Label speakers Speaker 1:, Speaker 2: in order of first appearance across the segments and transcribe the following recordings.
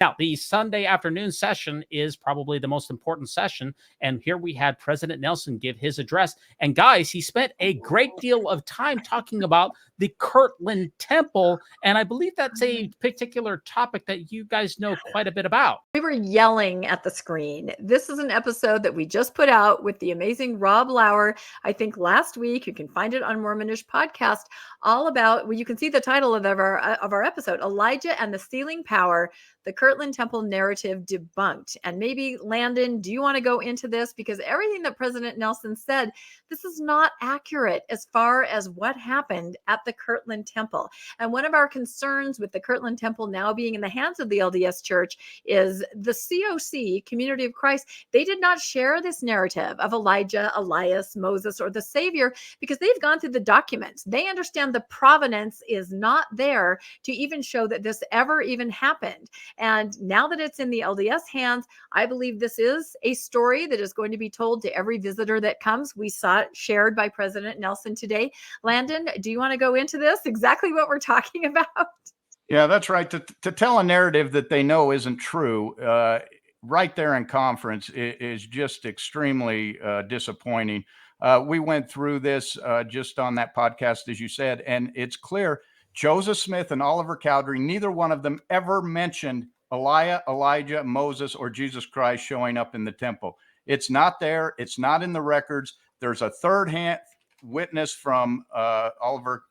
Speaker 1: Now, the Sunday afternoon session is probably the most important session. And here we had President Nelson give his address. And guys, he spent a great deal of time talking about the Kirtland Temple. And I believe that's a particular topic that you guys know quite a bit about.
Speaker 2: We were yelling at the screen. This is an episode that we just put out with the amazing Rob Lauer, I think last week. You can find it on Mormonish podcast, all about, well, you can see the title of our episode, Elijah and the Sealing Power, the Kirtland Temple Narrative Debunked. And maybe, Landon, do you want to go into this? Because everything that President Nelson said, this is not accurate as far as what happened at the Kirtland Temple. And one of our concerns with the Kirtland Temple now being in the hands of the LDS Church is the COC, Community of Christ. They did not share this narrative of Elijah, Elias, Moses, or the Savior because they've gone through the documents. They understand the provenance is not there to even show that this ever even happened. And now that it's in the LDS hands, I believe this is a story that is going to be told to every visitor that comes. We saw it shared by President Nelson today. Landon, do you want to go into this? Exactly what we're talking about?
Speaker 3: Yeah, that's right. To tell a narrative that they know isn't true, right there in conference is just extremely disappointing. We went through this just on that podcast, as you said, and it's clear Joseph Smith and Oliver Cowdrey, neither one of them ever mentioned Elijah, Moses, or Jesus Christ showing up in the temple. It's not there. It's not in the records. There's a third-hand witness from Oliver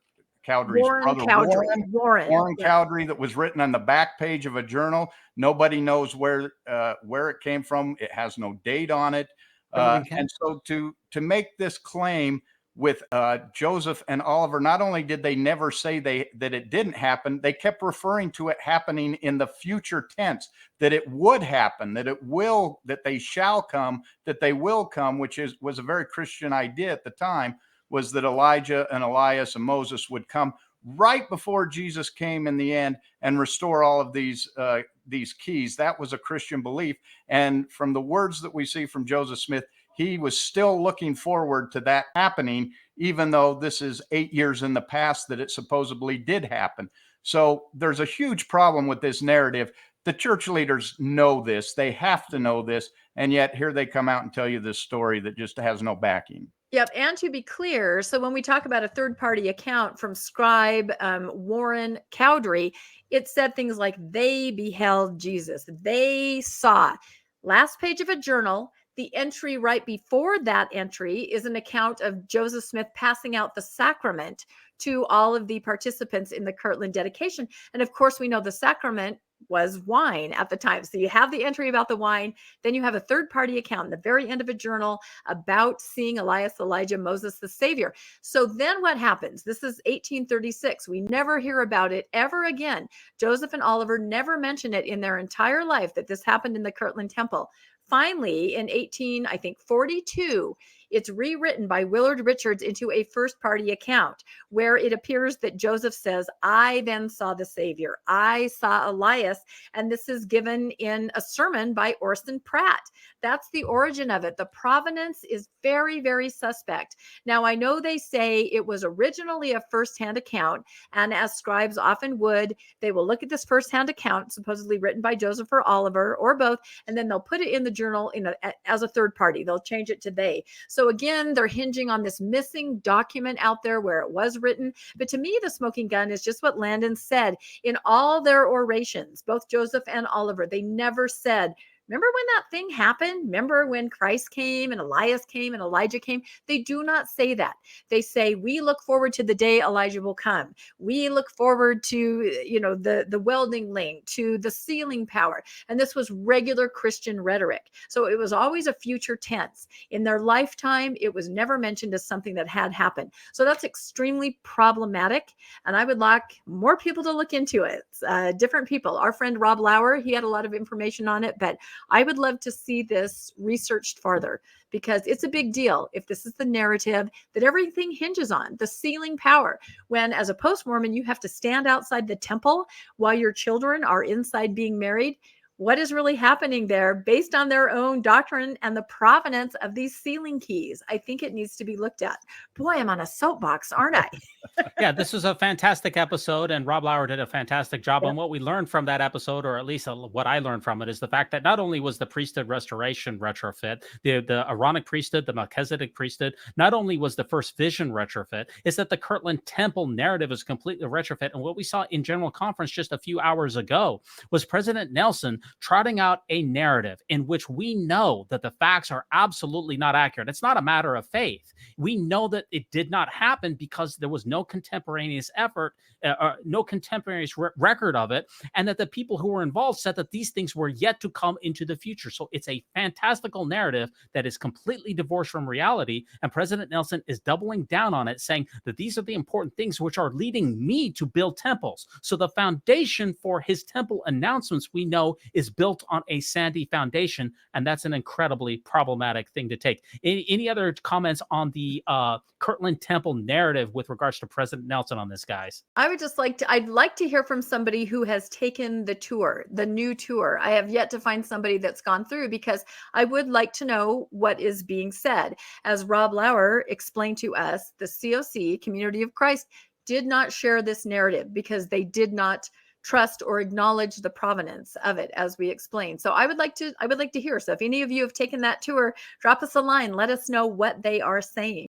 Speaker 3: Cowdrey's brother, Warren Cowdrey, that was written on the back page of a journal. Nobody knows where it came from. It has no date on it. And so to make this claim with Joseph and Oliver, not only did they never say that it didn't happen, they kept referring to it happening in the future tense, that it would happen, that they shall come, that they will come, which was a very Christian idea at the time, was that Elijah and Elias and Moses would come right before Jesus came in the end and restore all of these keys. That was a Christian belief. And from the words that we see from Joseph Smith, he was still looking forward to that happening, even though this is 8 years in the past that it supposedly did happen. So there's a huge problem with this narrative. The church leaders know this. They have to know this. And yet here they come out and tell you this story that just has no backing.
Speaker 2: Yep. And to be clear, so when we talk about a third-party account from scribe Warren Cowdrey, it said things like they beheld Jesus. They saw. Last page of a journal. The entry right before that entry is an account of Joseph Smith passing out the sacrament to all of the participants in the Kirtland dedication. And of course, we know the sacrament was wine at the time. So you have the entry about the wine, then you have a third-party account in the very end of a journal about seeing Elias, Elijah, Moses, the Savior. So then what happens? This is 1836. We never hear about it ever again. Joseph and Oliver never mention it in their entire life that this happened in the Kirtland Temple. Finally, in 1842, it's rewritten by Willard Richards into a first-party account where it appears that Joseph says, I then saw the Savior. I saw Elias. And this is given in a sermon by Orson Pratt. That's the origin of it. The provenance is very, very suspect. Now, I know they say it was originally a first-hand account, and as scribes often would, they will look at this first-hand account, supposedly written by Joseph or Oliver, or both, and then they'll put it in the journal as a third party. They'll change it to they. So again, they're hinging on this missing document out there where it was written. But to me, the smoking gun is just what Landon said in all their orations, both Joseph and Oliver. They never said, remember when that thing happened? Remember when Christ came and Elias came and Elijah came? They do not say that. They say, we look forward to the day Elijah will come. We look forward to, the welding link, to the sealing power. And this was regular Christian rhetoric. So it was always a future tense. In their lifetime, it was never mentioned as something that had happened. So that's extremely problematic. And I would like more people to look into it. Different people. Our friend Rob Lauer, he had a lot of information on it, but I would love to see this researched farther because it's a big deal if this is the narrative that everything hinges on, the sealing power. When as a post-Mormon, you have to stand outside the temple while your children are inside being married. what is really happening there based on their own doctrine and the provenance of these sealing keys. I think it needs to be looked at. Boy, I'm on a soapbox, aren't I?
Speaker 1: Yeah, this was a fantastic episode, and Rob Lauer did a fantastic job.
Speaker 2: Yep.
Speaker 1: And what we learned from that episode, or at least what I learned from it, is the fact that not only was the priesthood restoration retrofit, the Aaronic priesthood, the Melchizedek priesthood, not only was the first vision retrofit, is that the Kirtland Temple narrative is completely retrofit. And what we saw in General Conference just a few hours ago was President Nelson trotting out a narrative in which we know that the facts are absolutely not accurate. It's not a matter of faith. We know that it did not happen because there was no contemporaneous effort, no contemporaneous record of it, and that the people who were involved said that these things were yet to come into the future. So it's a fantastical narrative that is completely divorced from reality, and President Nelson is doubling down on it, saying that these are the important things which are leading me to build temples. So the foundation for his temple announcements, we know, is built on a sandy foundation, and that's an incredibly problematic thing to take. Any other comments on the Kirtland Temple narrative with regards to President Nelson on this, guys?
Speaker 2: I'd like to hear from somebody who has taken the tour, the new tour. I have yet to find somebody that's gone through, because I would like to know what is being said. As Rob Lauer explained to us, the COC, Community of Christ, did not share this narrative because they did not trust or acknowledge the provenance of it, as we explained. So I would like to hear. So if any of you have taken that tour, drop us a line. Let us know what they are saying.